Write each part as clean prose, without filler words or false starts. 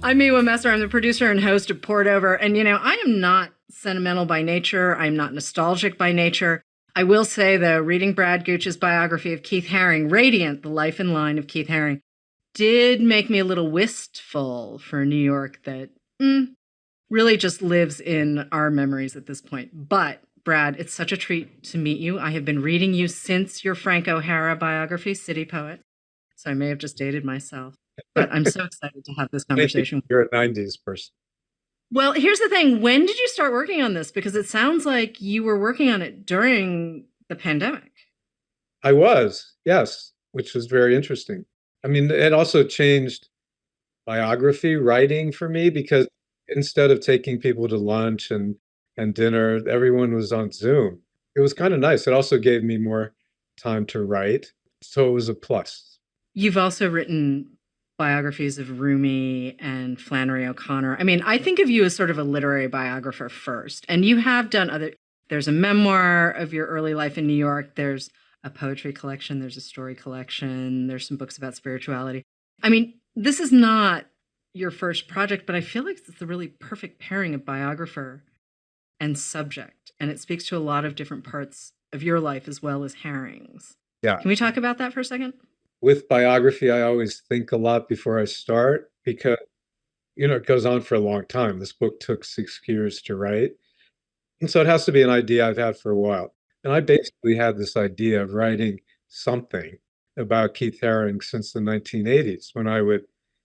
I'm Miwa Messer. I'm the producer and host of Poured Over. And, I am not sentimental by nature. I'm not nostalgic by nature. I will say, though, reading Brad Gooch's biography of Keith Haring, Radiant, The Life and Line of Keith Haring, did make me a little wistful for New York that really just lives in our memories at this point. But, Brad, it's such a treat to meet you. I have been reading you since your Frank O'Hara biography, City Poet. So I may have just dated myself. But I'm so excited to have this I think conversation. you're a 90s person. Well, here's the thing. When did you start working on this? Because it sounds like you were working on it during the pandemic. I was, yes, which was very interesting. I mean, it also changed biography writing for me because instead of taking people to lunch and dinner, everyone was on Zoom. It was kind of nice. It also gave me more time to write. So it was a plus. You've also written biographies of Rumi and Flannery O'Connor. I mean, I think of you as sort of a literary biographer first, and you have done there's a memoir of your early life in New York. There's a poetry collection. There's a story collection. There's some books about spirituality. I mean, this is not your first project, but I feel like it's the really perfect pairing of biographer and subject. And it speaks to a lot of different parts of your life as well as Haring's. Yeah. Can we talk about that for a second? With biography, I always think a lot before I start because, it goes on for a long time. This book took 6 years to write. And so it has to be an idea I've had for a while. And I basically had this idea of writing something about Keith Haring since the 1980s when I would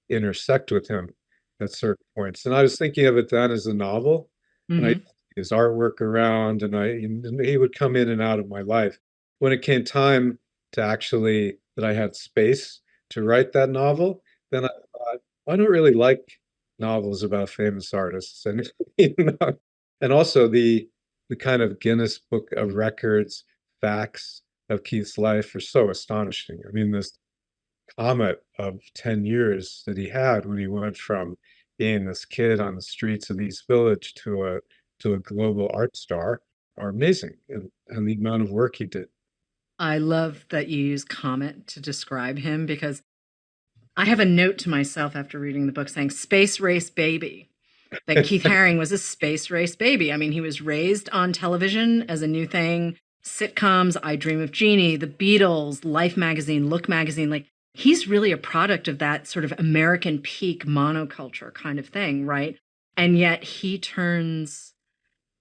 intersect with him at certain points. And I was thinking of it then as a novel, and I his artwork around, and he would come in and out of my life. When it came time to actually that I had space to write that novel, then I thought, I don't really like novels about famous artists. And and also the kind of Guinness Book of Records facts of Keith's life are so astonishing. I mean, this comet of 10 years that he had when he went from being this kid on the streets of East Village to a global art star are amazing, and the amount of work he did. I love that you use comet to describe him because I have a note to myself after reading the book saying space race baby. That Keith Haring was a space race baby. I mean, he was raised on television as a new thing, sitcoms, I Dream of Jeannie, The Beatles, Life magazine, Look magazine. Like, he's really a product of that sort of American peak monoculture kind of thing, right? And yet he turns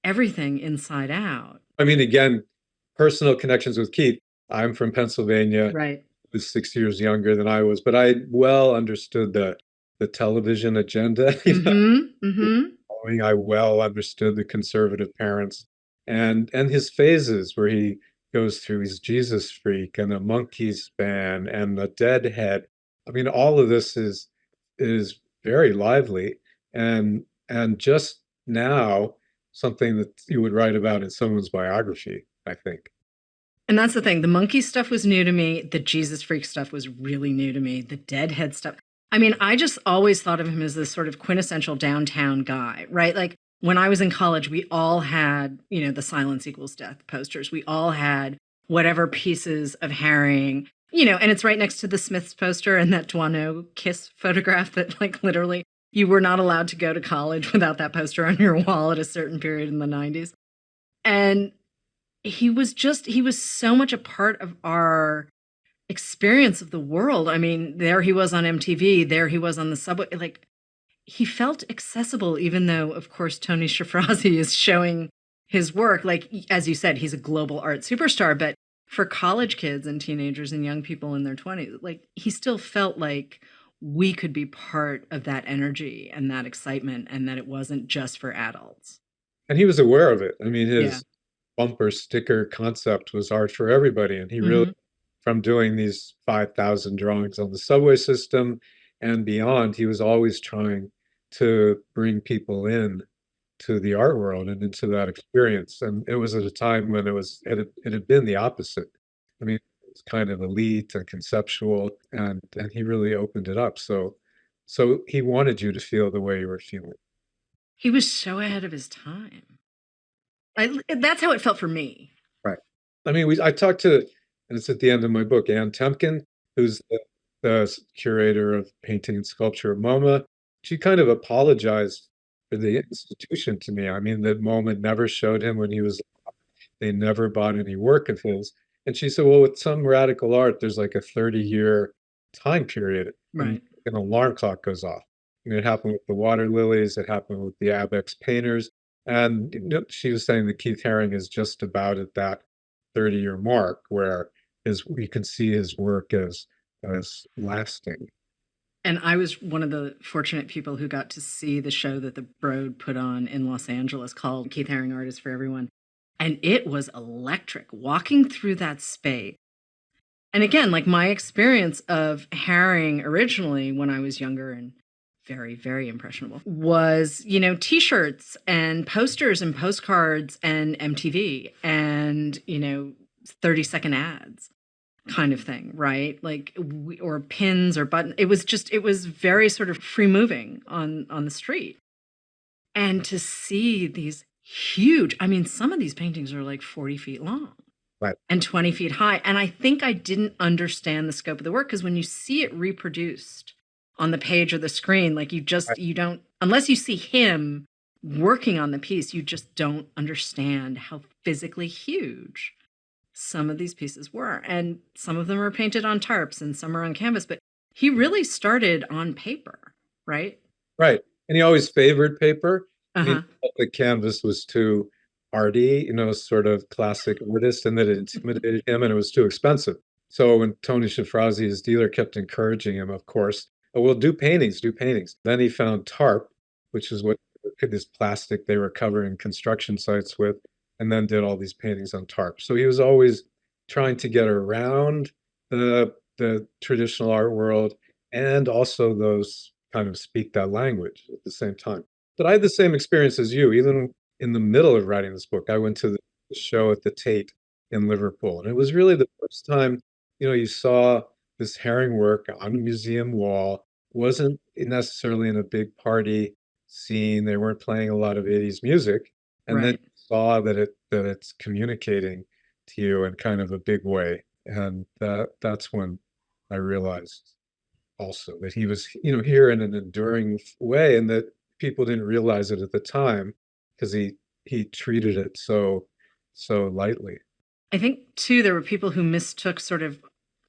everything inside out. I mean, again, personal connections with Keith. I'm from Pennsylvania. Right. He was 6 years younger than I was, but I well understood the television agenda. I well understood the conservative parents and his phases where he goes through his Jesus freak and a Monkees fan and the Deadhead. I mean, all of this is very lively and just now something that you would write about in someone's biography, I think. And that's the thing. The monkey stuff was new to me. The Jesus freak stuff was really new to me. The Deadhead stuff. I mean, I just always thought of him as this sort of quintessential downtown guy, right? Like when I was in college, we all had, the silence equals death posters. We all had whatever pieces of Haring, and it's right next to the Smiths poster and that Duano kiss photograph that like literally you were not allowed to go to college without that poster on your wall at a certain period in the 90s. And he was so much a part of our experience of the world. I mean, there he was on MTV, there he was on the subway. Like, he felt accessible, even though, of course, Tony Shafrazi is showing his work. Like, as you said, he's a global art superstar. But for college kids and teenagers and young people in their 20s, like, he still felt like we could be part of that energy and that excitement and that it wasn't just for adults. And he was aware of it. I mean, Yeah. his bumper sticker concept was art for everybody. And he really, from doing these 5,000 drawings on the subway system and beyond, he was always trying to bring people in to the art world and into that experience. And it was at a time when it had been the opposite. I mean, it was kind of elite and conceptual, and he really opened it up. So he wanted you to feel the way you were feeling. He was so ahead of his time. That's how it felt for me. Right. I mean, I talked to, and it's at the end of my book, Ann Temkin, who's the curator of painting and sculpture at MoMA. she kind of apologized for the institution to me. I mean, the moment never showed him when he was, they never bought any work of his. And she said, well, with some radical art, there's like a 30-year time period and Right. an alarm clock goes off. And it happened with the water lilies, it happened with the Abex painters. And she was saying that Keith Haring is just about at that 30-year mark where his you can see his work as lasting. And I was one of the fortunate people who got to see the show that the Broad put on in Los Angeles called Keith Haring Art is for Everyone. And it was electric walking through that space. And again, like my experience of Haring originally when I was younger and very, very impressionable was, t-shirts and posters and postcards and MTV and, 30-second ads kind of thing, right? Like, or pins or buttons. It was very sort of free moving on the street. And to see these huge, I mean, some of these paintings are like 40 feet long. Right. And 20 feet high. And I think I didn't understand the scope of the work because when you see it reproduced on the page or the screen, like you don't, unless you see him working on the piece, you just don't understand how physically huge some of these pieces were. And some of them are painted on tarps and some are on canvas, but he really started on paper, right? Right. And he always favored paper. I mean, Uh-huh. the canvas was too arty, sort of classic artist, and that it intimidated him and it was too expensive. So when Tony Shafrazi, his dealer, kept encouraging him, of course, oh, well, do paintings, do paintings. Then he found tarp, which is what this plastic they were covering construction sites with, and then did all these paintings on tarp. So he was always trying to get around the traditional art world and also those kind of speak that language at the same time. But I had the same experience as you. Even in the middle of writing this book, I went to the show at the Tate in Liverpool. And it was really the first time, you saw this Haring work on a museum wall. Wasn't necessarily in a big party scene. They weren't playing a lot of 80s music. And then Right. saw that it's communicating to you in kind of a big way. And that's when I realized also that he was, here in an enduring way, and that people didn't realize it at the time because he treated it so lightly. I think too, there were people who mistook sort of,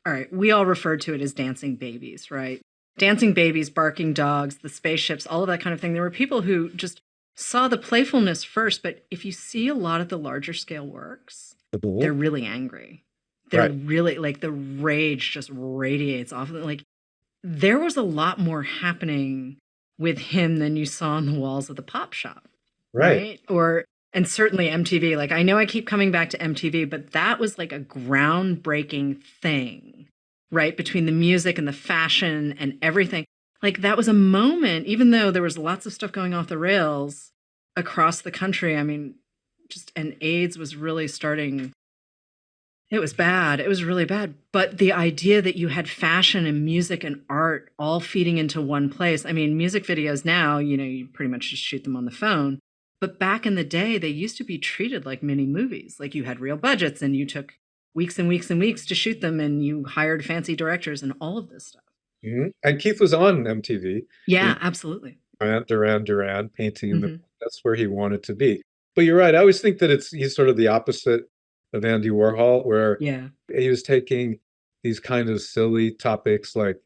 all right, we all referred to it as dancing babies, right? Dancing babies, barking dogs, the spaceships, all of that kind of thing. There were people who just saw the playfulness first, but if you see a lot of the larger scale works, they're really angry. They're Right. really like the rage just radiates off of them. Like there was a lot more happening with him than you saw on the walls of the pop shop, Right. right? And certainly MTV. Like I know I keep coming back to MTV, but that was like a groundbreaking thing, right? Between the music and the fashion and everything. Like that was a moment, even though there was lots of stuff going off the rails across the country. I mean, and AIDS was really starting. It was bad. It was really bad. But the idea that you had fashion and music and art all feeding into one place. I mean, music videos now, you pretty much just shoot them on the phone. But back in the day, they used to be treated like mini movies. Like you had real budgets and you took weeks and weeks and weeks to shoot them and you hired fancy directors and all of this stuff. And Keith was on MTV. Yeah, absolutely. Duran painting in the, Mm-hmm. that's where he wanted to be. But you're right. I always think that he's sort of the opposite of Andy Warhol, where Yeah. he was taking these kind of silly topics like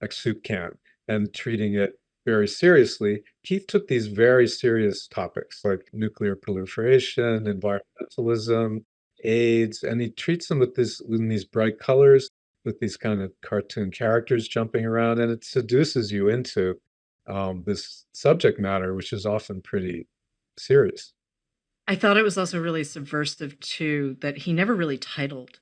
soup can and treating it very seriously. Keith took these very serious topics like nuclear proliferation, environmentalism, AIDS, and he treats them with in these bright colors, with these kind of cartoon characters jumping around, and it seduces you into this subject matter, which is often pretty serious. I thought it was also really subversive too that he never really titled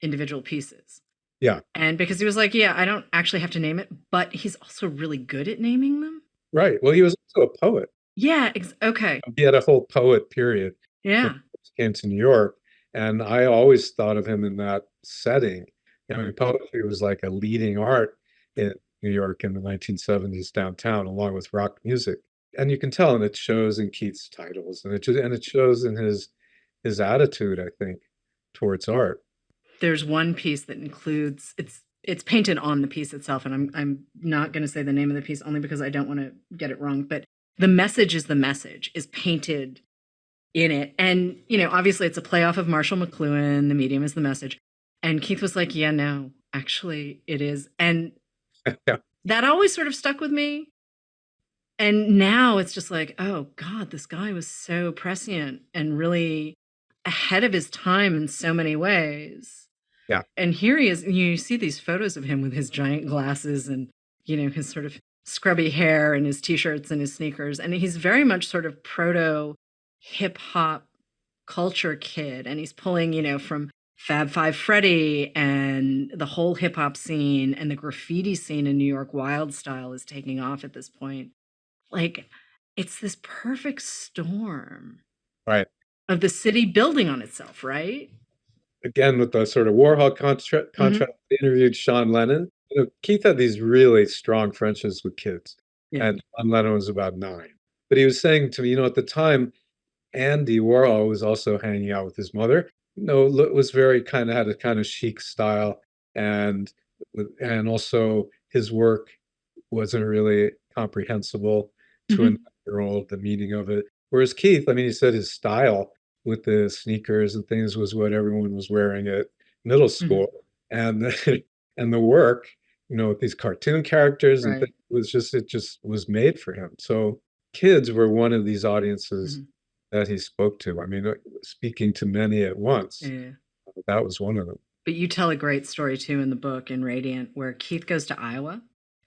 individual pieces. Yeah. And because he was like, yeah, I don't actually have to name it, but he's also really good at naming them. Right. Well, he was also a poet. Yeah. Okay. He had a whole poet period when Yeah. he came to New York. And I always thought of him in that setting. I mean, poetry was like a leading art in New York in the 1970s downtown, along with rock music. And you can tell, and it shows in Keith's titles, and it shows in his attitude, I think, towards art. There's one piece that includes it's painted on the piece itself, and I'm not going to say the name of the piece only because I don't want to get it wrong, but the message is painted in it. And, obviously it's a play off of Marshall McLuhan, The Medium is the Message. And Keith was like, yeah, no, actually it is. And Yeah. that always sort of stuck with me. And now it's just like, oh God, this guy was so prescient and really ahead of his time in so many ways. Yeah. And here he is. You see these photos of him with his giant glasses and, his sort of scrubby hair and his t-shirts and his sneakers. And he's very much sort of proto hip hop culture kid. And he's pulling, from Fab Five Freddy and the whole hip hop scene, and the graffiti scene in New York Wild Style is taking off at this point. Like, it's this perfect storm Right. of the city building on itself, right? Again, with the sort of Warhol contrast, I interviewed Sean Lennon. Keith had these really strong friendships with kids, Yeah. and Sean Lennon was about 9. But he was saying to me, at the time, Andy Warhol was also hanging out with his mother. Was very had a kind of chic style, and also his work wasn't really comprehensible to a 9-year-old, the meaning of it. Whereas Keith, I mean, he said his style with the sneakers and things was what everyone was wearing at middle school, and and the work, with these cartoon characters and things, it just was made for him. So kids were one of these audiences that he spoke to. I mean, speaking to many at once. Yeah. That was one of them. But you tell a great story too in the book in Radiant, where Keith goes to Iowa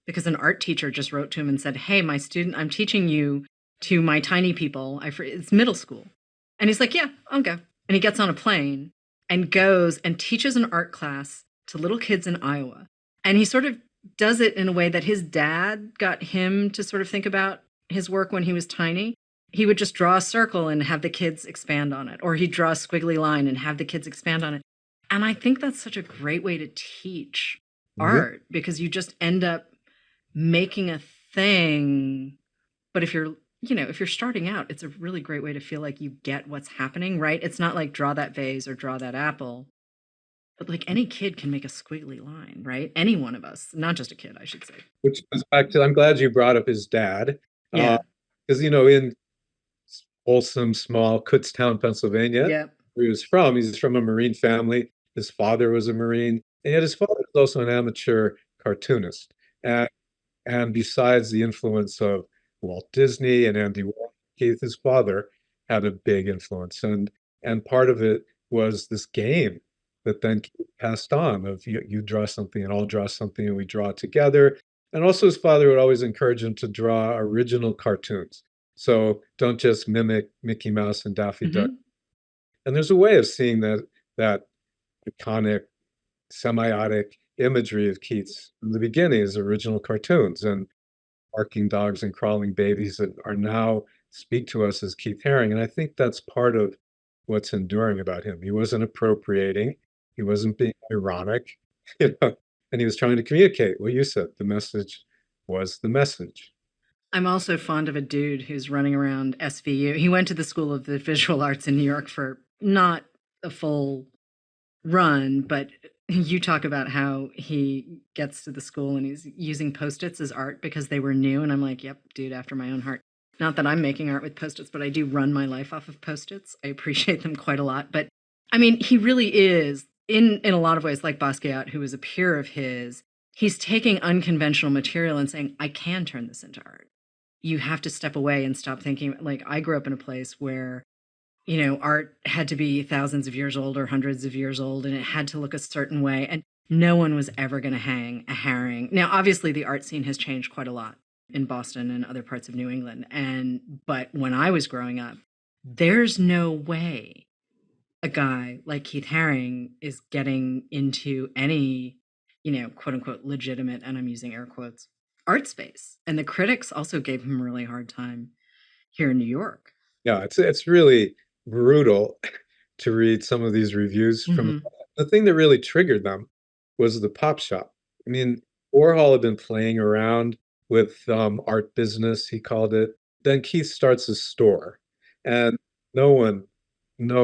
because an art teacher just wrote to him and said, hey, my student, I'm teaching you to my tiny people. It's middle school. And he's like, yeah, I'll go. And he gets on a plane and goes and teaches an art class to little kids in Iowa. And he sort of does it in a way that his dad got him to sort of think about his work when he was tiny. He would just draw a circle and have the kids expand on it, or he'd draw a squiggly line and have the kids expand on it. And I think that's such a great way to teach art, because you just end up making a thing. But if you're starting out, it's a really great way to feel like you get what's happening, right? It's not like draw that vase or draw that apple, but like any kid can make a squiggly line, right? Any one of us, not just a kid, I should say. Which goes back to, I'm glad you brought up his dad. Yeah. Because, in wholesome, small Kutztown, Pennsylvania, where he's from a Marine family. His father was a Marine, and yet his father was also an amateur cartoonist. And besides the influence of Walt Disney and Andy Warhol, Keith, his father, had a big influence. And part of it was this game that then passed on of you draw something and I'll draw something and we draw it together. And also his father would always encourage him to draw original cartoons. So don't just mimic Mickey Mouse and Daffy Duck. And there's a way of seeing that iconic semiotic imagery of Keats in the beginning as original cartoons, and barking dogs and crawling babies that are now speak to us as Keith Haring. And I think that's part of what's enduring about him. He wasn't appropriating, he wasn't being ironic, and he was trying to communicate what you said. The message was the message. I'm also fond of a dude who's running around SVU. He went to the School of the Visual Arts in New York for not a full run, but you talk about how he gets to the school and he's using Post-its as art because they were new. And I'm like, yep, dude, after my own heart. Not that I'm making art with Post-its, but I do run my life off of Post-its. I appreciate them quite a lot. But I mean, he really is, in a lot of ways, like Basquiat, who was a peer of his. He's taking unconventional material and saying, I can turn this into art. You have to step away and stop thinking. Like, I grew up in a place where, art had to be thousands of years old or hundreds of years old, and it had to look a certain way. And no one was ever going to hang a Haring. Now, obviously, the art scene has changed quite a lot in Boston and other parts of New England. But when I was growing up, there's no way a guy like Keith Haring is getting into any, quote unquote, legitimate, and I'm using air quotes, art space. And the critics also gave him a really hard time here in New York. Yeah, it's really brutal to read some of these reviews from the thing that really triggered them was the pop shop. I mean, Warhol had been playing around with art business, he called it. Then Keith starts a store, and no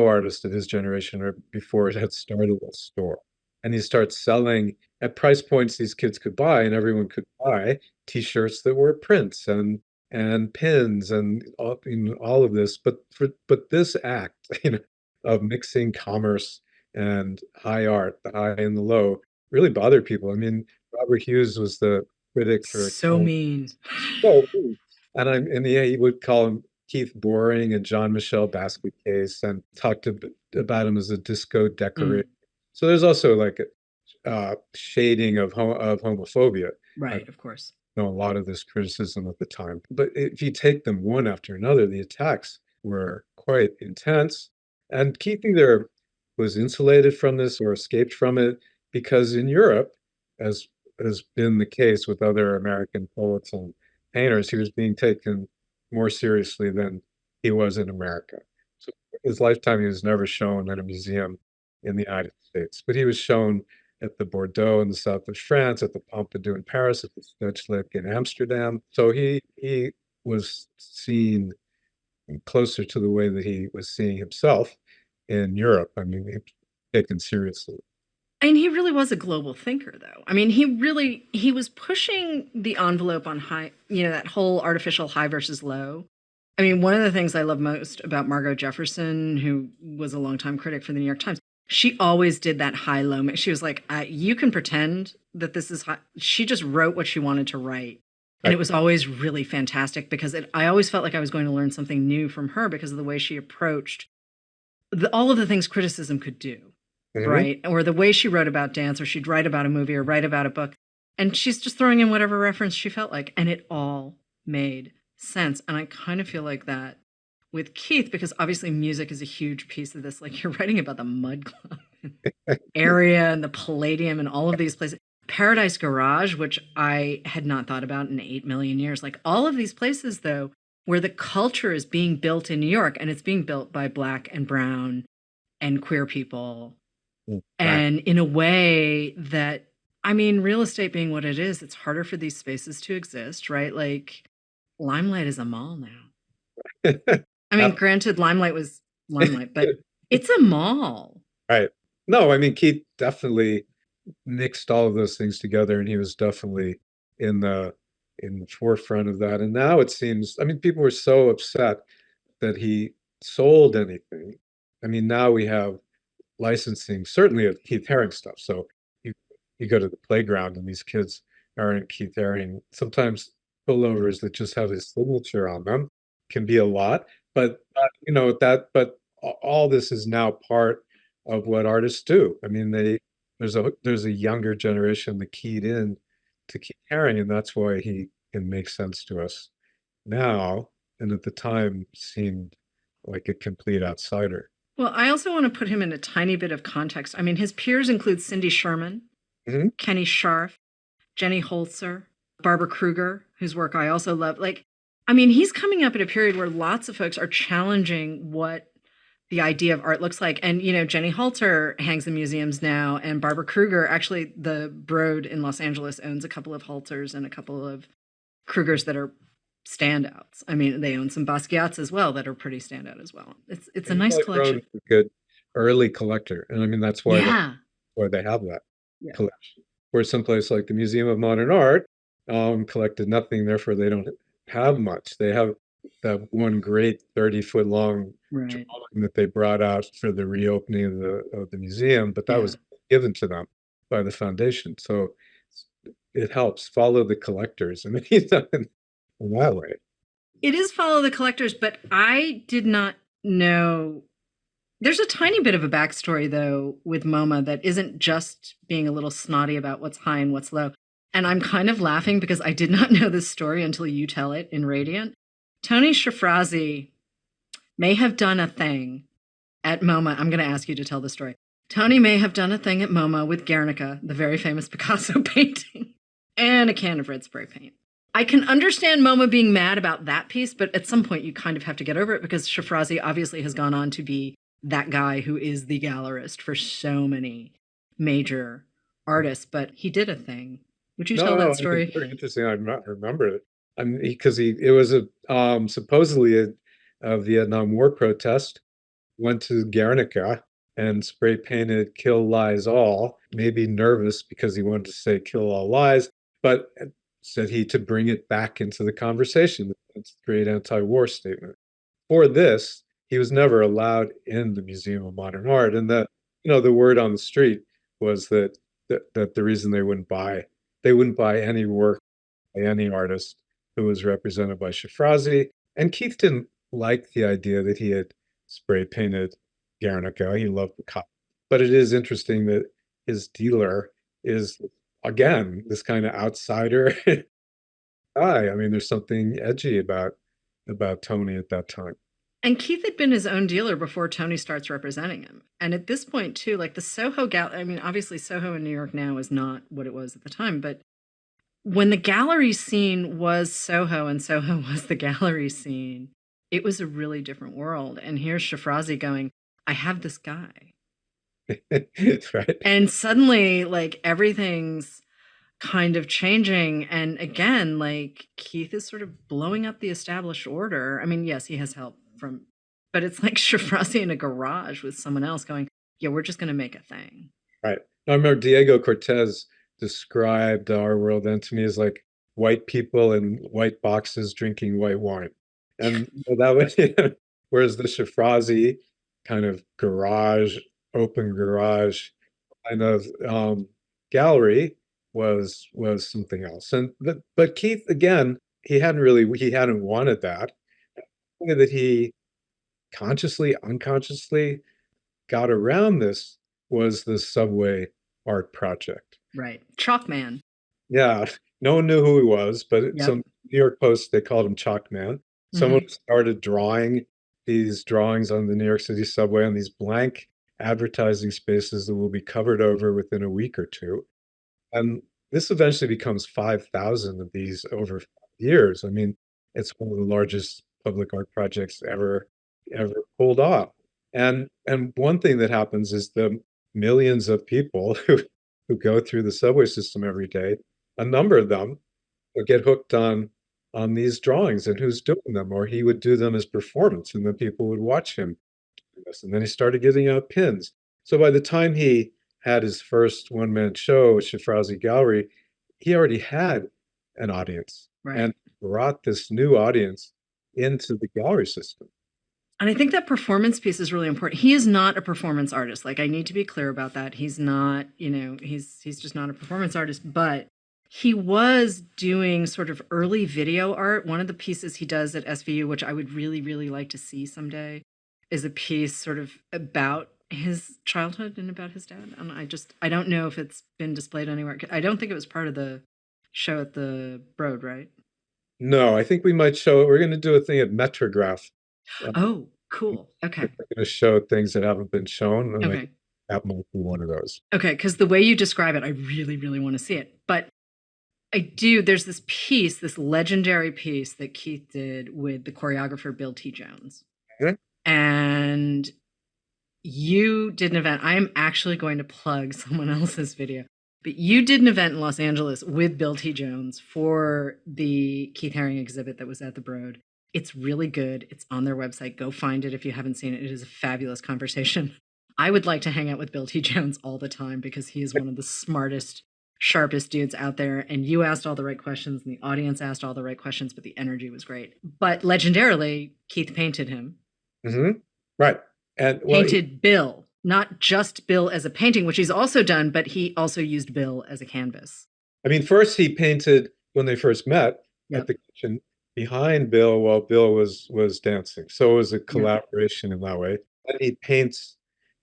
artist of his generation or before had started a store. And he starts selling at price points these kids could buy, and everyone could buy T-shirts that were prints and pins and all of this. But this act, of mixing commerce and high art, the high and the low, really bothered people. I mean, Robert Hughes was the critic for So mean. so, and yeah, he would call him Keith Boring and Jean-Michel Basquiat case, and talked about him as a disco decorator. Mm, So there's also like a shading of homophobia. I right, of course. know a lot of this criticism at the time, but if you take them one after another, the attacks were quite intense. And Keith either was insulated from this or escaped from it, because in Europe, as has been the case with other American poets and painters, he was being taken more seriously than he was in America. So his lifetime, he was never shown at a museum in the United States, but he was shown at the Bordeaux in the south of France, at the Pompidou in Paris, at the Stedelijk in Amsterdam. So he was seen closer to the way that he was seeing himself in Europe. I mean, he was taken seriously. And he really was a global thinker, though. I mean, he was pushing the envelope on high, that whole artificial high versus low. I mean, one of the things I love most about Margot Jefferson, who was a longtime critic for the New York Times, she always did that high low mix. She was like, you can pretend that this is high. She just wrote what she wanted to write. And Right. it was always really fantastic because I always felt like I was going to learn something new from her because of the way she approached all of the things criticism could do, Mhm. right? Or the way she wrote about dance, or she'd write about a movie or write about a book. And she's just throwing in whatever reference she felt like. And it all made sense. And I kind of feel like that with Keith, because obviously music is a huge piece of this. Like you're writing about the Mud Club area and the Palladium and all of these places. Paradise Garage, which I had not thought about in 8 million years. Like all of these places, though, where the culture is being built in New York, and it's being built by Black and brown and queer people. Right. And in a way that, I mean, real estate being what it is, it's harder for these spaces to exist, right? Like Limelight is a mall now. I mean, granted, Limelight was Limelight, but it's a mall. Right. No, I mean, Keith definitely mixed all of those things together, and he was definitely in the forefront of that. And now it seems, I mean, people were so upset that he sold anything. I mean, now we have licensing, certainly of Keith Haring stuff. So you you go to the playground and these kids are in Keith Haring. Sometimes pullovers that just have his signature on them can be a lot, but all this is now part of what artists do. I mean, there's a younger generation that keyed in to Keith Haring, and that's why he can make sense to us now, and at the time seemed like a complete outsider. Well, I also want to put him in a tiny bit of context. I mean, his peers include Cindy Sherman, Mhm. Kenny Scharf, Jenny Holzer, Barbara Kruger, whose work I also love. Like, I mean, he's coming up at a period where lots of folks are challenging what the idea of art looks like. And, Jenny Holzer hangs in museums now, and Barbara Kruger, actually, the Broad in Los Angeles owns a couple of Holzers and a couple of Krugers that are standouts. I mean, they own some Basquiat's as well that are pretty standout as well. It's a And nice Kelly Brown collection. is a good early collector, and I mean that's Yeah. why they have that Yeah. collection. Where someplace like the Museum of Modern Art collected nothing, therefore they don't have much. They have that one great 30-foot long Right. drawing that they brought out for the reopening of the museum, but that Yeah. was given to them by the foundation. So it helps follow the collectors, and in that way. It is follow the collectors, but I did not know. There's a tiny bit of a backstory, though, with MoMA that isn't just being a little snotty about what's high and what's low. And I'm kind of laughing because I did not know this story until you tell it in Radiant. Tony Shafrazi may have done a thing at MoMA. I'm going to ask you to tell the story. Tony may have done a thing at MoMA with Guernica, the very famous Picasso painting, and a can of red spray paint. I can understand MoMA being mad about that piece, but at some point you kind of have to get over it because Shafrazi obviously has gone on to be that guy who is the gallerist for so many major artists, but he did a thing. Would you tell No, that I think it's story? very interesting. Remember it. I mean, because it was supposedly a Vietnam War protest. Went to Guernica, and spray painted "Kill Lies All," maybe nervous because he wanted to say "Kill All Lies," but said he to bring it back into the conversation. It's a great anti-war statement. For this, he was never allowed in the Museum of Modern Art, and the word on the street was that the reason they wouldn't buy any work by any artist who was represented by Shafrazi. And Keith didn't like the idea that he had spray painted Guernica. He loved the cop. But it is interesting that his dealer is, again, this kind of outsider guy. I mean, there's something edgy about Tony at that time. And Keith had been his own dealer before Tony starts representing him. And at this point, too, like the Soho gallery, I mean, obviously Soho in New York now is not what it was at the time, but when the gallery scene was Soho and Soho was the gallery scene, it was a really different world. And here's Shafrazi going, I have this guy. Right. And suddenly, like, everything's kind of changing. And again, like, Keith is sort of blowing up the established order. I mean, yes, he has help from, but it's like Shafrazi in a garage with someone else going, yeah, we're just going to make a thing. Right. I remember Diego Cortez described our world then to me as like white people in white boxes drinking white wine. And that was, whereas the Shafrazi kind of garage, open garage kind of gallery was something else. And but Keith, again, he hadn't wanted that. The way that he consciously, unconsciously got around this was the subway art project. Right. Chalkman. Yeah, no one knew who he was, but Yep. some New York Post, they called him Chalk Man. Someone started drawing these drawings on the New York City subway on these blank advertising spaces that will be covered over within a week or two. And this eventually becomes 5,000 of these over 5 years. I mean, it's one of the largest public art projects ever pulled off. And one thing that happens is the millions of people who go through the subway system every day, a number of them will get hooked on these drawings and who's doing them, or he would do them as performance, and then people would watch him do this. And then he started giving out pins. So by the time he had his first one-man show at Shafrazi Gallery, he already had an audience and brought this new audience into the gallery system. And I think that performance piece is really important. He is not a performance artist. Like, I need to be clear about that. He's not, he's just not a performance artist, but he was doing sort of early video art. One of the pieces he does at SVU, which I would really, really like to see someday, is a piece sort of about his childhood and about his dad. And I don't know if it's been displayed anywhere. I don't think it was part of the show at the Broad, right? No, I think we might show it. We're going to do a thing at Metrograph. Oh, cool. Okay. We're going to show things that haven't been shown. And Okay. that might be one of those. Okay, because the way you describe it, I really, really want to see it. But there's this piece, this legendary piece that Keith did with the choreographer Bill T. Jones. Okay. And you did an event. I am actually going to plug someone else's video, but you did an event in Los Angeles with Bill T. Jones for the Keith Haring exhibit that was at the Broad. It's really good. It's on their website. Go find it if you haven't seen it. It is a fabulous conversation. I would like to hang out with Bill T. Jones all the time because he is one of the smartest, sharpest dudes out there. And you asked all the right questions and the audience asked all the right questions, but the energy was great. But legendarily, Keith painted him. Mm-hmm. Right. And painted Bill, not just Bill as a painting, which he's also done, but he also used Bill as a canvas. I mean, first he painted when they first met at the kitchen behind Bill while Bill was dancing. So it was a collaboration in that way. And he paints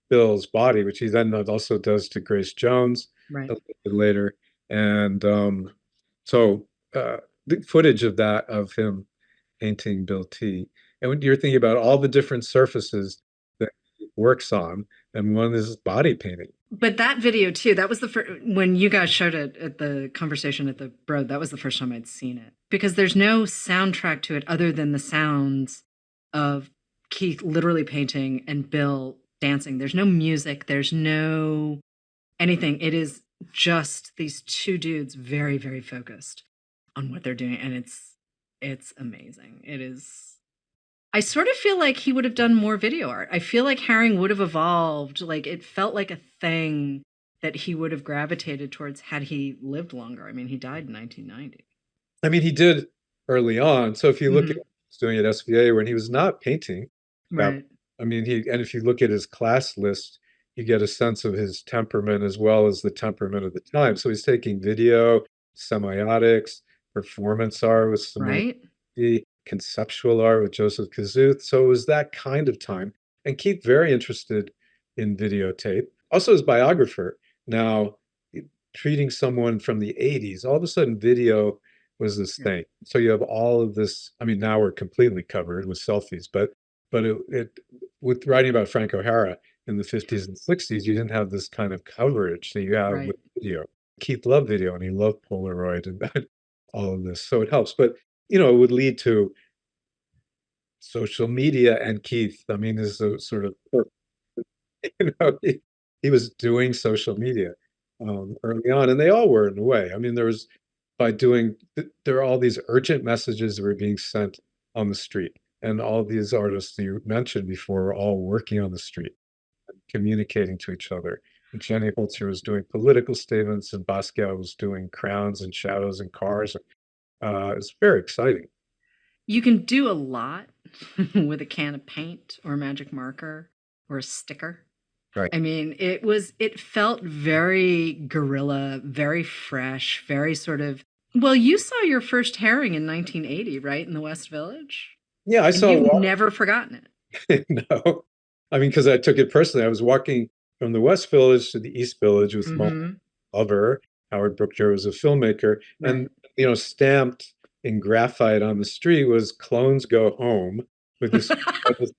Bill's body, which he then also does to Grace Jones a little bit later. And so the footage of that, of him painting Bill T. And when you're thinking about all the different surfaces that he works on, and one is body painting. But that video too, that was the first, when you guys showed it at the conversation at the Broad, that was the first time I'd seen it. Because there's no soundtrack to it other than the sounds of Keith literally painting and Bill dancing. There's no music, there's no anything. It is just these two dudes very, very focused on what they're doing. And it's amazing. It is I sort of feel like he would have done more video art. I feel like Haring would have evolved. Like it felt like a thing that he would have gravitated towards had he lived longer. I mean, he died in 1990. I mean, he did early on. So if you look at Hmm. what he was doing at SVA when he was not painting, that Right. I mean, and if you look at his class list, you get a sense of his temperament as well as the temperament of the time. So he's taking video, semiotics, performance art with Simone, Right. conceptual art with Joseph Kazuth. So it was that kind of time. And Keith very interested in videotape. Also his biographer. Now, treating someone from the 80s, all of a sudden video was this Yeah. thing. So you have all of this. I mean, now we're completely covered with selfies, but it with writing about Frank O'Hara in the 50s and 60s, you didn't have this kind of coverage that you have Right. with video. Keith loved video and he loved Polaroid and all of this. So it helps. But it would lead to social media and Keith. I mean, this is a sort of he was doing social media early on, and they all were in a way. I mean, there are all these urgent messages that were being sent on the street, and all these artists you mentioned before were all working on the street, communicating to each other. And Jenny Holzer was doing political statements, and Basquiat was doing crowns and shadows and cars. It's very exciting. You can do a lot with a can of paint or a magic marker or a sticker. Right. I mean, it felt very guerrilla, very fresh, very sort of, well, you saw your first herring in 1980, right? In the West Village? Yeah, I And saw a you've lot. never forgotten it. No, I mean, because I took it personally. I was walking from the West Village to the East Village with my Hmm. lover. Howard Brookner was a filmmaker, and Right. stamped in graphite on the street was "Clones Go Home" with this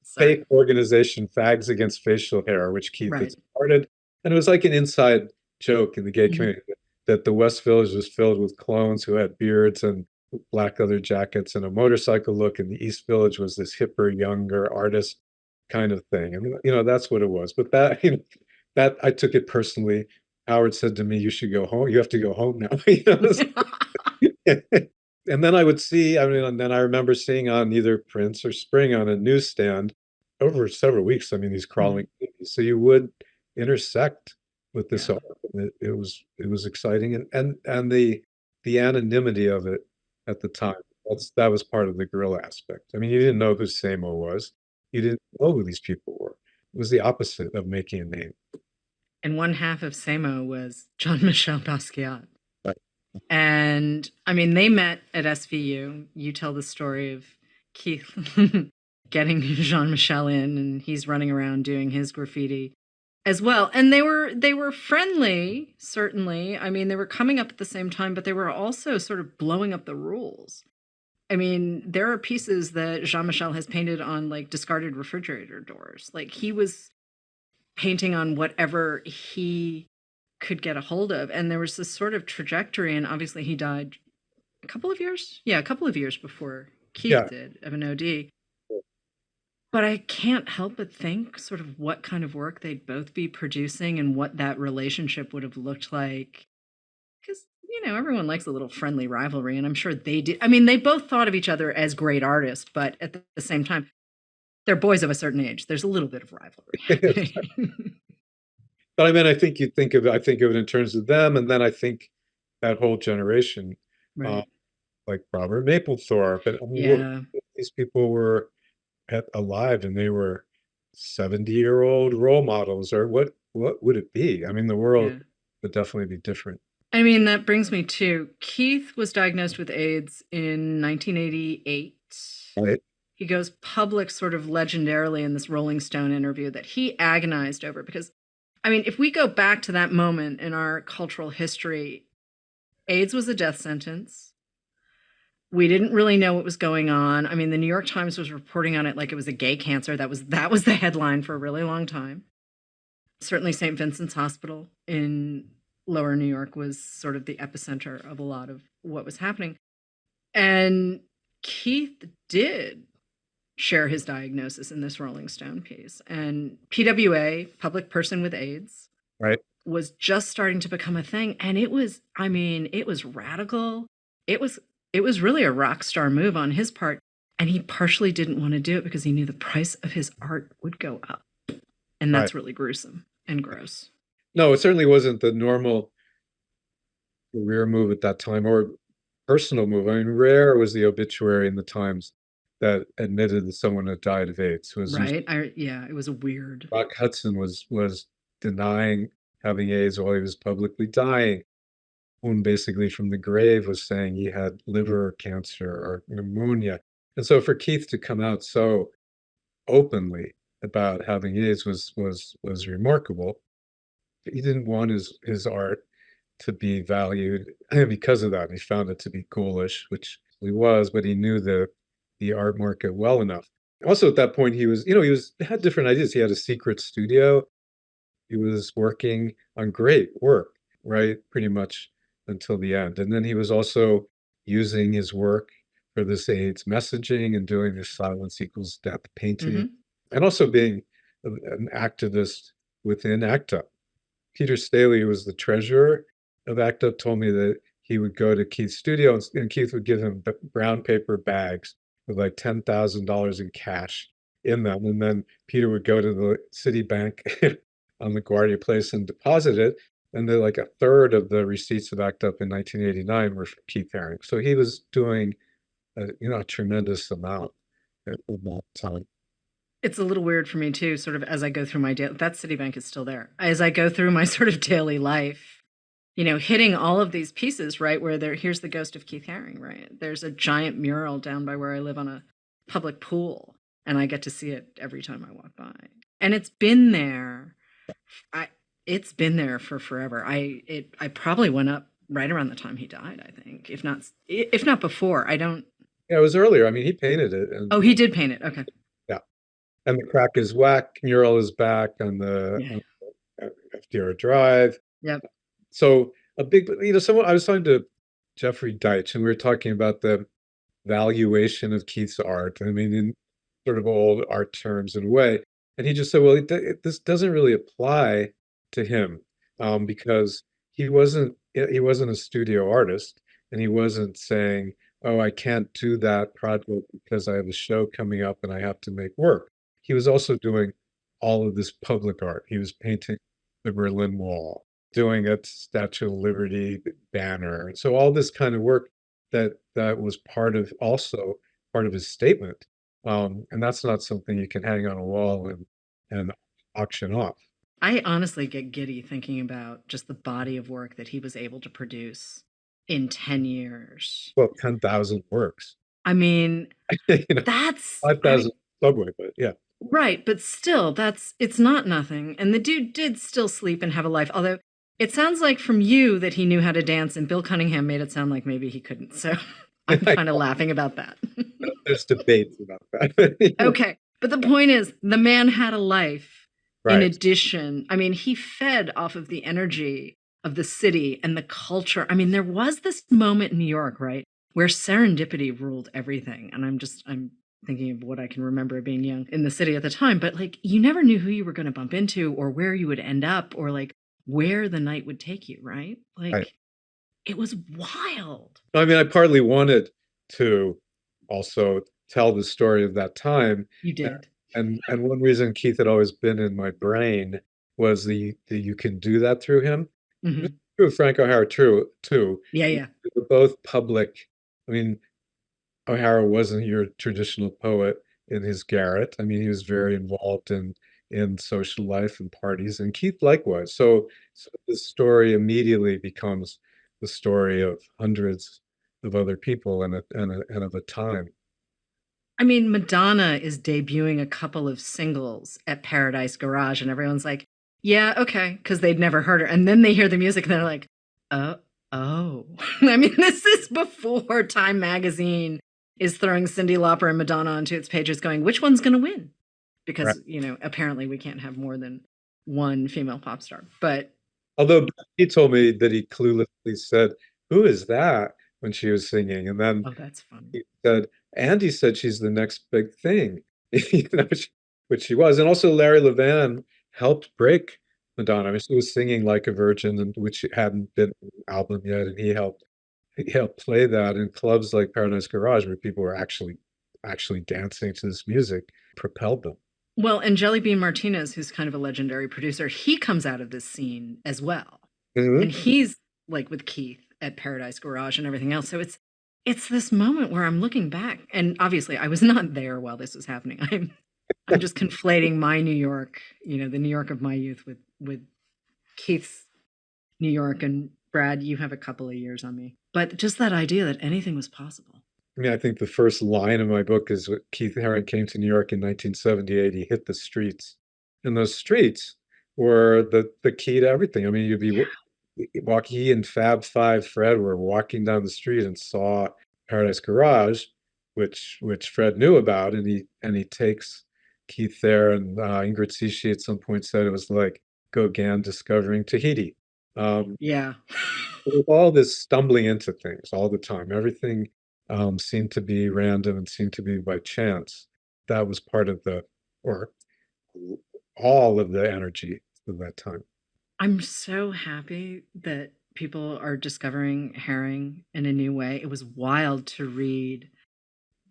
Sorry. fake organization, Fags Against Facial Hair, which Keith had Right. started, and it was like an inside joke in the gay Hmm. community that the West Village was filled with clones who had beards and black leather jackets and a motorcycle look, and the East Village was this hipper, younger artist kind of thing. I mean, that's what it was. But that, that I took it personally. Howard said to me, "You should go home. You have to go home now." And then I would see, I mean, and then I remember seeing on either Prince or Spring on a newsstand over several weeks. I mean, these Mhm. crawling babies. So you would intersect with this Yeah. art. It was exciting, and the anonymity of it at the time. That was part of the guerrilla aspect. I mean, you didn't know who Samo was. You didn't know who these people were. It was the opposite of making a name. And one half of Samo was John Michel Basquiat. Right. And I mean, they met at SVU. You tell the story of Keith getting Jean Michel in, and he's running around doing his graffiti as well. And they were friendly, certainly. I mean, they were coming up at the same time, but they were also sort of blowing up the rules. I mean, there are pieces that Jean Michel has painted on like discarded refrigerator doors. Like he was painting on whatever he could get a hold of. And there was this sort of trajectory, and obviously he died a couple of years. Yeah, a couple of years before Keith Yeah. did of an OD. But I can't help but think sort of what kind of work they'd both be producing and what that relationship would have looked like. Because, everyone likes a little friendly rivalry, and I'm sure they did. I mean, they both thought of each other as great artists, but at the same time, they're boys of a certain age. There's a little bit of rivalry happening. But I mean, I think of it in terms of them, and then I think that whole generation, uh, Right. like Robert Mapplethorpe, and I mean, Yeah. these people were alive, and they were 70-year-old role models, or what would it be? I mean, the world Yeah. would definitely be different. I mean, that brings me to Keith was diagnosed with AIDS in 1988. Right? He goes public sort of legendarily in this Rolling Stone interview that he agonized over because, I mean, if we go back to that moment in our cultural history, AIDS was a death sentence. We didn't really know what was going on. I mean, the New York Times was reporting on it like it was a gay cancer. That was the headline for a really long time. Certainly St. Vincent's Hospital in lower New York was sort of the epicenter of a lot of what was happening. And Keith did share his diagnosis in this Rolling Stone piece. And PWA, public person with AIDS, Right? was just starting to become a thing. And it was, I mean, it was radical. It was it was really a rock star move on his part. And he partially didn't want to do it because he knew the price of his art would go up. And Right. that's really gruesome and gross. No, it certainly wasn't the normal career move at that time or personal move. I mean, rare was the obituary in the Times that admitted that someone had died of AIDS. Was Right? Yeah, it was weird. Rock Hudson was denying having AIDS while he was publicly dying. One basically from the grave was saying he had liver cancer or pneumonia. And so for Keith to come out so openly about having AIDS was remarkable. He didn't want his art to be valued because of that. He found it to be ghoulish, which he was, but he knew the art market well enough. Also, at that point, he was, he had different ideas. He had a secret studio. He was working on great work, right? Pretty much until the end. And then he was also using his work for this AIDS messaging and doing this silence equals death painting, and also being an activist within ACT UP. Peter Staley, who was the treasurer of ACT UP, told me that he would go to Keith's studio and Keith would give him brown paper bags with like $10,000 in cash in them. And then Peter would go to the Citibank on LaGuardia Place and deposit it. And then like a third of the receipts of ACT UP in 1989 were from Keith Haring. So he was doing a tremendous amount at that time. It's a little weird for me too, sort of as I go through my day. That Citibank is still there. As I go through my sort of daily life, hitting all of these pieces, right? Where here's the ghost of Keith Haring, right? There's a giant mural down by where I live on a public pool, and I get to see it every time I walk by. And it's been there. It's been there for forever. I probably went up right around the time he died, I think. If not before. I don't. Yeah, it was earlier. I mean, he painted it. Oh, he did paint it. Okay. Yeah. And the Crack is Whack mural is back on the FDR Drive. Yep. So a big, someone I was talking to Jeffrey Deitch, and we were talking about the valuation of Keith's art. I mean, in sort of old art terms in a way. And he just said, well, this doesn't really apply to him because he wasn't a studio artist, and he wasn't saying, oh, I can't do that project because I have a show coming up and I have to make work. He was also doing all of this public art. He was painting the Berlin Wall, doing a Statue of Liberty banner. So all this kind of work that was part of his statement. And that's not something you can hang on a wall and auction off. I honestly get giddy thinking about just the body of work that he was able to produce in 10 years. Well, 10,000 works. I mean, that's 5,000 subway, but yeah. Right, but still, it's not nothing. And the dude did still sleep and have a life, although it sounds like from you that he knew how to dance, and Bill Cunningham made it sound like maybe he couldn't. So I'm kind of laughing about that. There's debates about that. Okay, but the point is, the man had a life. Right. In addition, I mean, he fed off of the energy of the city and the culture. I mean, there was this moment in New York, right, where serendipity ruled everything. And I'm thinking of what I can remember being young in the city at the time, but like, you never knew who you were going to bump into or where you would end up or like where the night would take you, right? Like, right. It was wild. I mean, I partly wanted to also tell the story of that time. You did. And one reason Keith had always been in my brain was the you can do that through him. Mm-hmm. True, Frank O'Hara, too. Yeah. They were both public. I mean, O'Hara wasn't your traditional poet in his garret. I mean, he was very involved in social life and parties, and Keith likewise. So this story immediately becomes the story of hundreds of other people and of a time. I mean, Madonna is debuting a couple of singles at Paradise Garage, and everyone's like, yeah, okay, because they'd never heard her. And then they hear the music, and they're like, oh. I mean, this is before Time Magazine is throwing Cyndi Lauper and Madonna onto its pages going, which one's going to win? Because, right. Apparently we can't have more than one female pop star. But although he told me that he cluelessly said, who is that? When she was singing. And then that's funny. He said, Andy said she's the next big thing, which she was. And also Larry Levan helped break Madonna. I mean, she was singing Like a Virgin, and which hadn't been an album yet. And he helped play that in clubs like Paradise Garage, where people were actually actually dancing to this music propelled them. Well, and Jelly Bean Martinez, who's kind of a legendary producer, he comes out of this scene as well. And Mhm. he's like with Keith at Paradise Garage and everything else. So it's this moment where I'm looking back, and obviously I was not there while this was happening. I'm just conflating my New York, the New York of my youth with Keith's New York, and Brad, you have a couple of years on me. But just that idea that anything was possible. I mean, I think the first line of my book is what Keith Haring came to New York in 1978. He hit the streets, and those streets were the key to everything. I mean, you'd be walking. He and Fab Five Fred were walking down the street and saw Paradise Garage, which Fred knew about, and he takes Keith there. And Ingrid Sishi at some point said it was like Gauguin discovering Tahiti. Yeah. With all this stumbling into things all the time, everything seemed to be random and seemed to be by chance. That was part of or all of the energy of that time. I'm so happy that people are discovering Haring in a new way. It was wild to read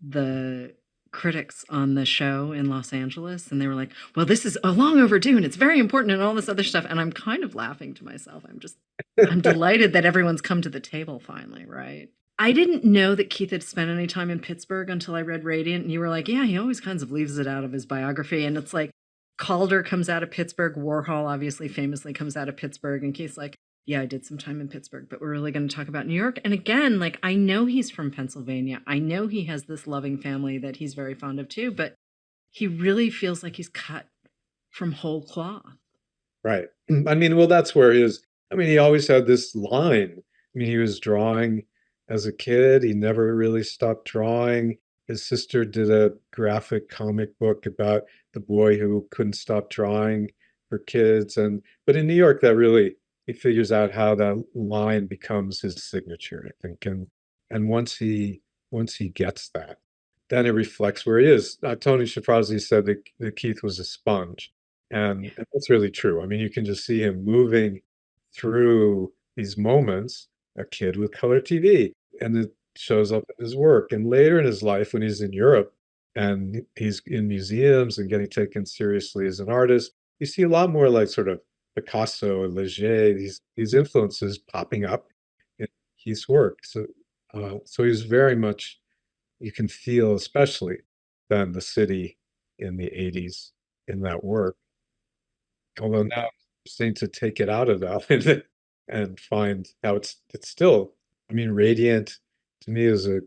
the critics on the show in Los Angeles, and they were like, well, this is a long overdue and it's very important and all this other stuff. And I'm kind of laughing to myself. I'm delighted that everyone's come to the table finally, right? I didn't know that Keith had spent any time in Pittsburgh until I read Radiant. And you were like, yeah, he always kinds of leaves it out of his biography. And it's like Calder comes out of Pittsburgh. Warhol obviously famously comes out of Pittsburgh. And Keith's like, yeah, I did some time in Pittsburgh, but we're really going to talk about New York. And again, like, I know he's from Pennsylvania. I know he has this loving family that he's very fond of too, but he really feels like he's cut from whole cloth. Right. I mean, well, that's where I mean, he always had this line. I mean, he was drawing as a kid. He never really stopped drawing. His sister did a graphic comic book about the boy who couldn't stop drawing for kids. But in New York, that really, he figures out how that line becomes his signature, I think. And once he gets that, then it reflects where he is. Tony Shafrazi said that Keith was a sponge. Yeah. And that's really true. I mean, you can just see him moving through these moments, a kid with color TV, and it shows up in his work. And later in his life, when he's in Europe and he's in museums and getting taken seriously as an artist, you see a lot more like sort of Picasso and Leger, these influences popping up in Keith's work. So he's very much, you can feel, especially then the city in the 80s in that work. Although now I'm starting to take it out of that and find how it's still, I mean, Radiant to me is a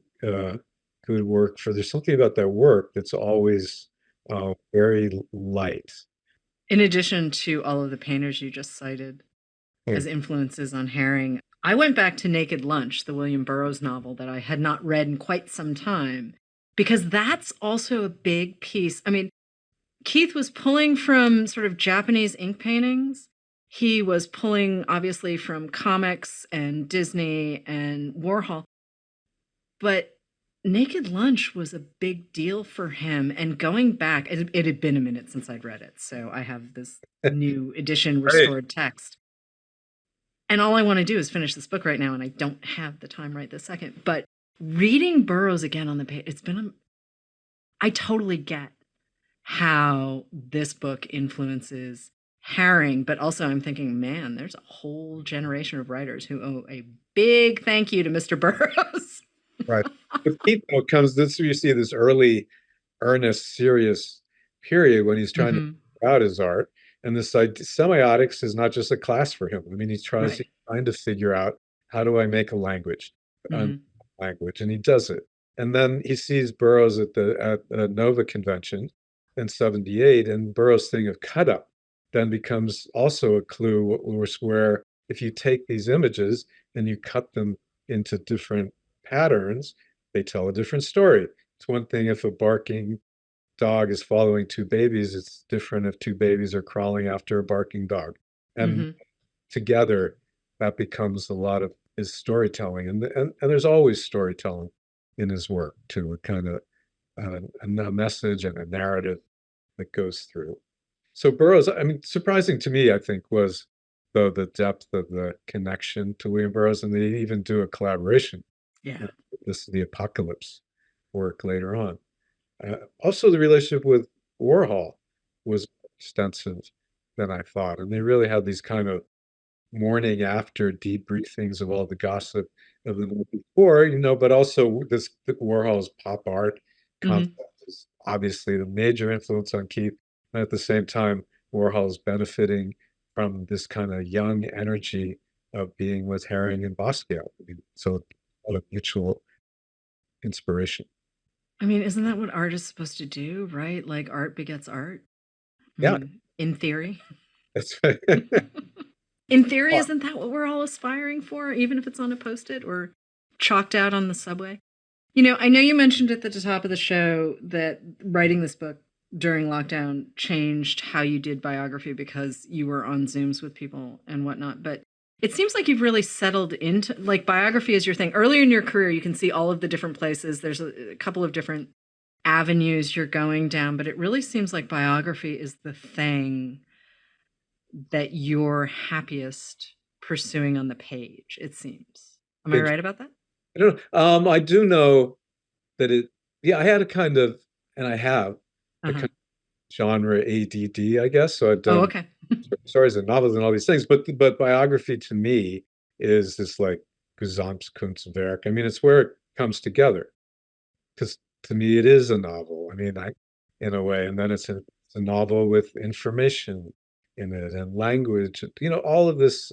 good work for, there's something about that work that's always very light. In addition to all of the painters you just cited Hmm. as influences on Haring, I went back to Naked Lunch, the William Burroughs novel that I had not read in quite some time, because that's also a big piece. I mean, Keith was pulling from sort of Japanese ink paintings. He was pulling, obviously, from comics and Disney and Warhol. But Naked Lunch was a big deal for him. And going back, it had been a minute since I'd read it. So I have this new edition Right. restored text. And all I want to do is finish this book right now. And I don't have the time right this second. But reading Burroughs again on the page, I totally get how this book influences Haring, but also I'm thinking, man, there's a whole generation of writers who owe a big thank you to Mr. Burroughs. Right. With Keith, though, comes this, you see this early, earnest, serious period when he's trying to Mm-hmm. figure out his art. And this semiotics is not just a class for him. I mean, Right. he's trying to figure out, how do I make a language, a Mm-hmm. language, and he does it. And then he sees Burroughs at the Nova convention in '78, and Burroughs' thing of cut up then becomes also a clue, where if you take these images and you cut them into different patterns, they tell a different story. It's one thing if a barking dog is following two babies, it's different if two babies are crawling after a barking dog. And Mm-hmm. together, that becomes a lot of his storytelling. And there's always storytelling in his work too, a kind of a message and a narrative that goes through. So Burroughs, I mean, surprising to me, I think, was though the depth of the connection to William Burroughs, and they even do a collaboration. Yeah. This is the Apocalypse work later on. Also, the relationship with Warhol was more extensive than I thought, and they really had these kind of morning after debriefings of all the gossip of the night before, but also this Warhol's pop art concept Hmm. is obviously the major influence on Keith. And at the same time, Warhol's benefiting from this kind of young energy of being with Haring and Basquiat. I mean, so a lot of mutual inspiration. I mean, isn't that what art is supposed to do, right? Like art begets art. I Yeah, mean, in theory. that's right. In theory, isn't that what we're all aspiring for, even if it's on a post-it or chalked out on the subway? I know you mentioned at the top of the show that writing this book during lockdown changed how you did biography because you were on Zooms with people and whatnot. But it seems like you've really settled into like biography is your thing. Earlier in your career, you can see all of the different places. There's a couple of different avenues you're going down, but it really seems like biography is the thing that you're happiest pursuing on the page, it seems. Am I Big. right about that? I don't know. I do know that yeah, I had a kind of, and I have a Uh-huh. kind of genre ADD, I guess. So I've Oh, done okay. stories and novels and all these things, but biography to me is this like Gesamtkunstwerk. I mean, it's where it comes together because to me it is a novel. I mean, in a way, and then it's a novel with information in it and language. All of this.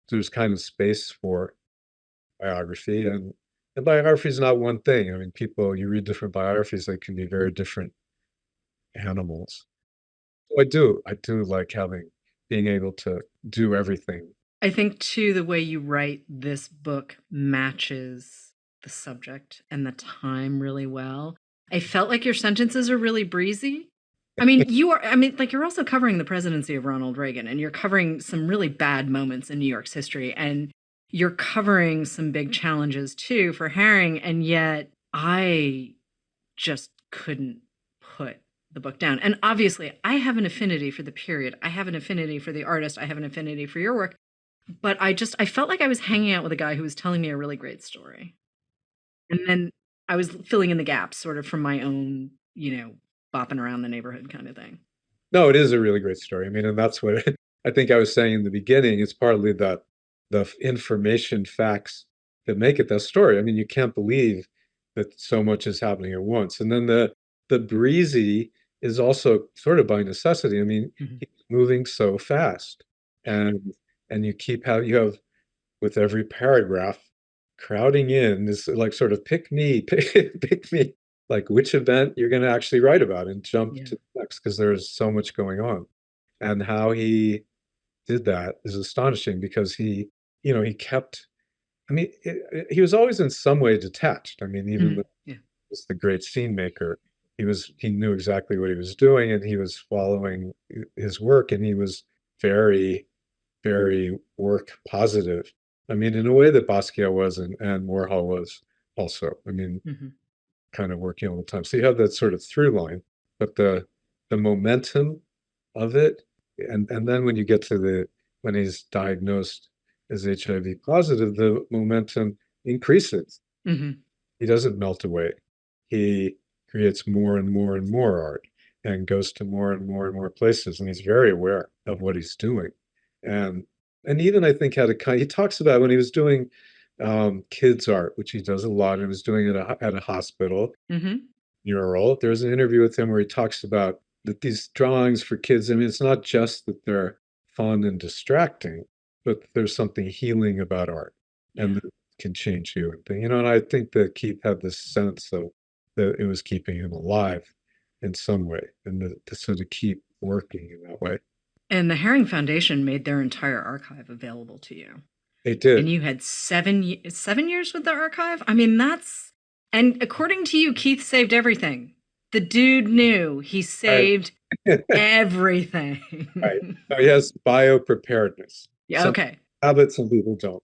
There's kind of space for biography, and biography is not one thing. I mean, you read different biographies, they can be very different animals. So I do like being able to do everything. I think too the way you write this book matches the subject and the time really well. I felt like your sentences are really breezy. I mean, you're also covering the presidency of Ronald Reagan and you're covering some really bad moments in New York's history and you're covering some big challenges too for Haring, and yet I just couldn't put the book down. And obviously, I have an affinity for the period. I have an affinity for the artist. I have an affinity for your work. But I felt like I was hanging out with a guy who was telling me a really great story. And then I was filling in the gaps sort of from my own, bopping around the neighborhood kind of thing. No, it is a really great story. I mean, and that's what I think I was saying in the beginning. It's partly the information facts that make it that story. I mean, you can't believe that so much is happening at once. And then the breezy is also sort of by necessity. I mean, Mhm. he's moving so fast, and you have with every paragraph crowding in this like sort of pick me, pick me, like which event you're going to actually write about and jump Yeah. to the next because there's so much going on. And how he did that is astonishing because he kept, I mean, he was always in some way detached. I mean, even though Mhm. Yeah. he was the great scene maker, he knew exactly what he was doing and he was following his work and he was very very work positive. I mean, in a way that Basquiat was and Warhol was also. I mean, Mhm. kind of working all the time. So you have that sort of through line, but the momentum of it, and then when you get to when he's diagnosed as HIV positive, the momentum increases. Mhm. He doesn't melt away. He creates more and more and more art and goes to more and more and more places. And he's very aware of what he's doing. And even I think had a kind, he talks about when he was doing kids art, which he does a lot, and he was doing it at a hospital Mhm. mural. There's an interview with him where he talks about that these drawings for kids, I mean, it's not just that they're fun and distracting, but there's something healing about art and Yeah. that can change you and thing. And I think that Keith had this sense of that it was keeping him alive in some way and so to keep working in that way. And the Herring Foundation made their entire archive available to you. They And did. you had 7 years with the archive. I mean, and according to you, Keith saved everything. The dude knew he Right. saved Right. everything. So he has bio preparedness. Yeah, Some okay. have it, some people don't.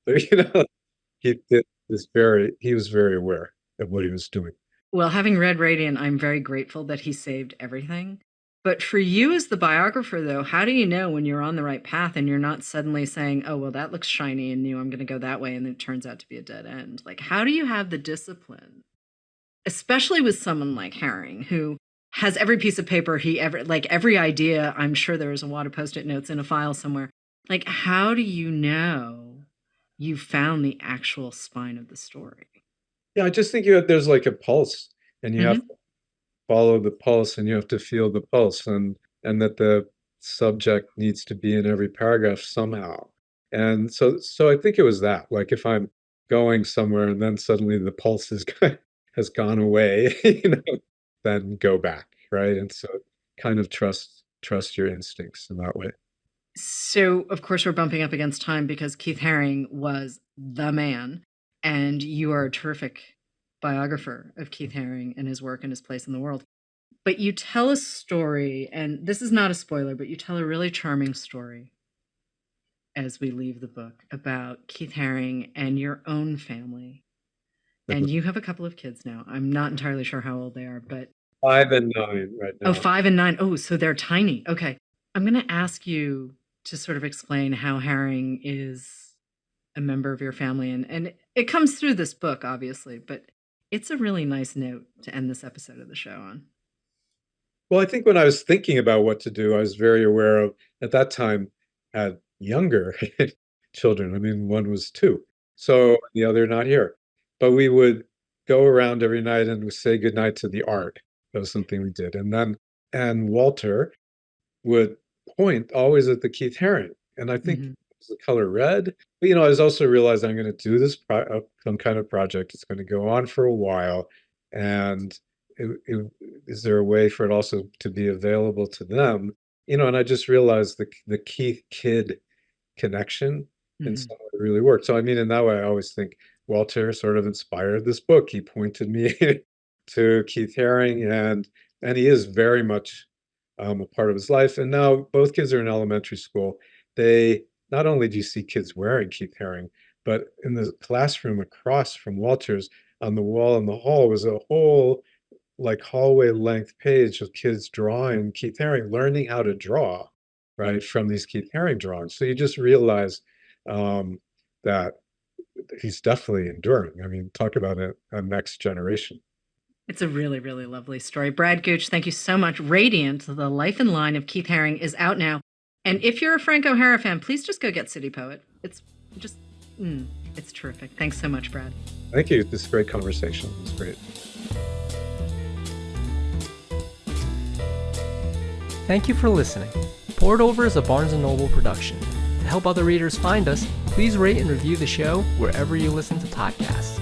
He was very aware of what he was doing. Well, having read Radiant, I'm very grateful that he saved everything. But for you as the biographer, though, how do you know when you're on the right path and you're not suddenly saying, oh, well, that looks shiny and new, I'm going to go that way, and then it turns out to be a dead end? Like, how do you have the discipline? especially with someone like Haring, who has every piece of paper he ever, like every idea. I'm sure there was a lot of Post-it notes in a file somewhere. Like, how do you know you found the actual spine of the story? Yeah, I just think there's like a pulse, and you have to follow the pulse, and you have to feel the pulse, and that the subject needs to be in every paragraph somehow. And so I think it was that. Like if I'm going somewhere and then suddenly the pulse has gone away, then go back, right? And so kind of trust your instincts in that way. So, of course, we're bumping up against time because Keith Haring was the man, and you are a terrific biographer of Keith Haring and his work and his place in the world. But you tell a story, and this is not a spoiler, but you tell a really charming story as we leave the book about Keith Haring and your own family. And you have a couple of kids now. I'm not entirely sure how old they are, but 5 and 9 right now. Oh, 5 and 9. Oh, so they're tiny. Okay. I'm going to ask you to sort of explain how Haring is a member of your family. And it comes through this book, obviously, but it's a really nice note to end this episode of the show on. Well, I think when I was thinking about what to do, I was very aware of, at that time, had younger children. I mean, one was 2, so the other not here. But we would go around every night and say goodnight to the art. That was something we did. And Walter would point always at the Keith Haring. And I think it was the color red. But, I was also realizing I'm going to do this some kind of project. It's going to go on for a while. And is there a way for it also to be available to them? And I just realized the Keith kid connection in some way really worked. So I mean, in that way, I always think Walter sort of inspired this book. He pointed me to Keith Haring, and he is very much a part of his life. And now both kids are in elementary school. They not only do you see kids wearing Keith Haring, but in the classroom across from Walter's, on the wall in the hall was a whole like hallway length page of kids drawing Keith Haring, learning how to draw, right, from these Keith Haring drawings. So you just realize that he's definitely enduring. I mean, talk about a next generation. It's a really, really lovely story. Brad Gooch, thank you so much. Radiant, The Life and Line of Keith Haring is out now. And if you're a Frank O'Hara fan, please just go get City Poet. It's just, it's terrific. Thanks so much, Brad. Thank you. This is a great conversation. It was great. Thank you for listening. Poured Over is a Barnes & Noble production. To help other readers find us, please rate and review the show wherever you listen to podcasts.